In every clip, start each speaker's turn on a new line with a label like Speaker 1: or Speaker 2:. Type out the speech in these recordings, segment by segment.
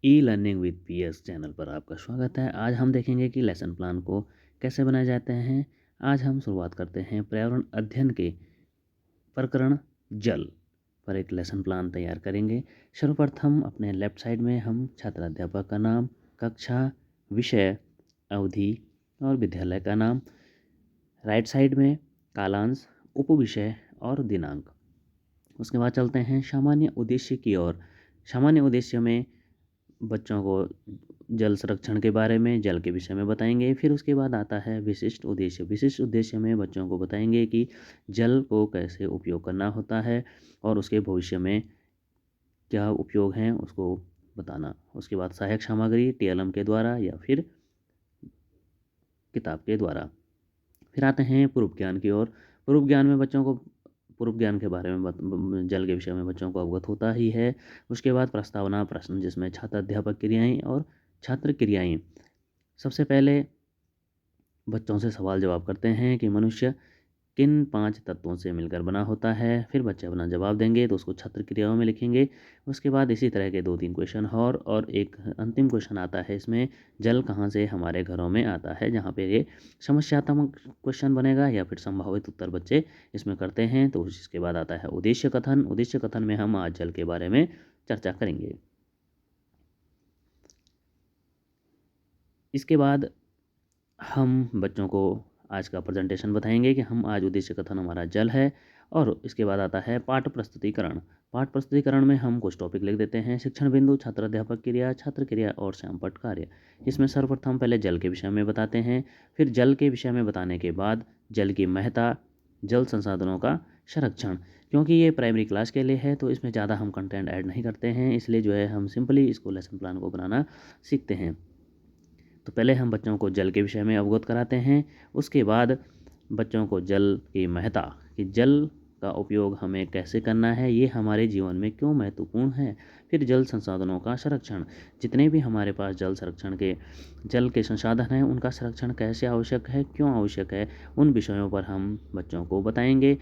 Speaker 1: E learning with PS channel पर आपका स्वागत है। आज हम देखेंगे कि लेसन प्लान को कैसे बनाए जाते हैं। आज हम शुरुआत करते हैं पर्यावरण अध्ययन के प्रकरण जल पर एक लेसन प्लान तैयार करेंगे। सर्वप्रथम अपने लेफ्ट साइड में हम छात्राध्यापक का नाम, कक्षा, विषय, अवधि और विद्यालय का नाम, राइट साइड में कालांश, उपविषय और दिनांक। उसके बाद चलते हैं सामान्य उद्देश्य की ओर। सामान्य उद्देश्य में बच्चों को जल संरक्षण के बारे में, जल के विषय में बताएंगे। फिर उसके बाद आता है विशिष्ट उद्देश्य। विशिष्ट उद्देश्य में बच्चों को बताएंगे कि जल को कैसे उपयोग करना होता है और उसके भविष्य में क्या उपयोग हैं उसको बताना। उसके बाद सहायक सामग्री टीएलएम के द्वारा या फिर किताब के द्वारा। फिर आते हैं पूर्व ज्ञान की ओर। पूर्व ज्ञान में बच्चों को पूर्व ज्ञान के बारे में जल के विषय में बच्चों को अवगत होता ही है। उसके बाद प्रस्तावना प्रश्न, जिसमें छात्र अध्यापक क्रियाएं और छात्र क्रियाएं। सबसे पहले बच्चों से सवाल जवाब करते हैं कि मनुष्य किन 5 तत्वों से मिलकर बना होता है। फिर बच्चे अपना जवाब देंगे तो उसको छात्र क्रियाओं में लिखेंगे। उसके बाद इसी तरह के 2-3 क्वेश्चन और एक अंतिम क्वेश्चन आता है इसमें, जल कहाँ से हमारे घरों में आता है, जहाँ पे ये समस्यात्मक क्वेश्चन बनेगा या फिर संभावित उत्तर बच्चे इसमें करते हैं। तो इसके बाद आता है उद्देश्य कथन। उद्देश्य कथन में हम आज जल के बारे में चर्चा करेंगे। इसके बाद हम बच्चों को आज का प्रेजेंटेशन बताएंगे कि हम आज उद्देश्य कथन हमारा जल है। और इसके बाद आता है पाठ प्रस्तुतिकरण। पाठ प्रस्तुतिकरण में हम कुछ टॉपिक लिख देते हैं। शिक्षण बिंदु, छात्र अध्यापक क्रिया, छात्र क्रिया और श्यामपट्ट कार्य। इसमें सर्वप्रथम पहले जल के विषय में बताते हैं। फिर जल के विषय में बताने के बाद जल की महत्ता, जल संसाधनों का संरक्षण। क्योंकि ये प्राइमरी क्लास के लिए है तो इसमें ज़्यादा हम कंटेंट ऐड नहीं करते हैं, इसलिए जो है हम सिंपली इसको लेसन प्लान को बनाना सीखते हैं। तो पहले हम बच्चों को जल के विषय में अवगत कराते हैं। उसके बाद बच्चों को जल की महत्ता, कि जल का उपयोग हमें कैसे करना है, ये हमारे जीवन में क्यों महत्वपूर्ण है। फिर जल संसाधनों का संरक्षण, जितने भी हमारे पास जल के संसाधन हैं उनका संरक्षण कैसे आवश्यक है, क्यों आवश्यक है, उन विषयों पर हम बच्चों को बताएंगे।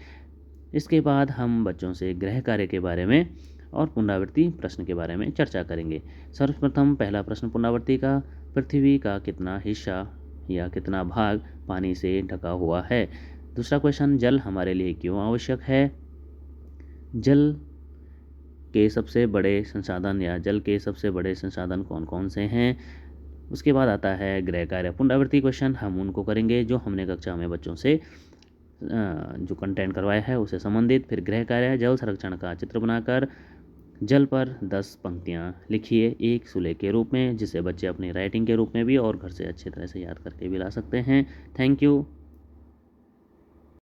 Speaker 1: इसके बाद हम बच्चों से गृह कार्य के बारे में और पुनरावृत्ति प्रश्न के बारे में चर्चा करेंगे। सर्वप्रथम पहला प्रश्न पुनरावृत्ति का, पृथ्वी का कितना हिस्सा या कितना भाग पानी से ढका हुआ है। दूसरा क्वेश्चन, जल हमारे लिए क्यों आवश्यक है। जल के सबसे बड़े संसाधन या जल के सबसे बड़े संसाधन कौन कौन से हैं। उसके बाद आता है गृह कार्य। पुनरावृत्ति क्वेश्चन हम उनको करेंगे जो हमने कक्षा में बच्चों से जो कंटेंट करवाया है उसे संबंधित। फिर गृह कार्य, जल संरक्षण का चित्र बनाकर जल पर 10 पंक्तियाँ लिखिए एक सुलेख के रूप में, जिसे बच्चे अपनी राइटिंग के रूप में भी और घर से अच्छी तरह से याद करके भी ला सकते हैं। Thank you.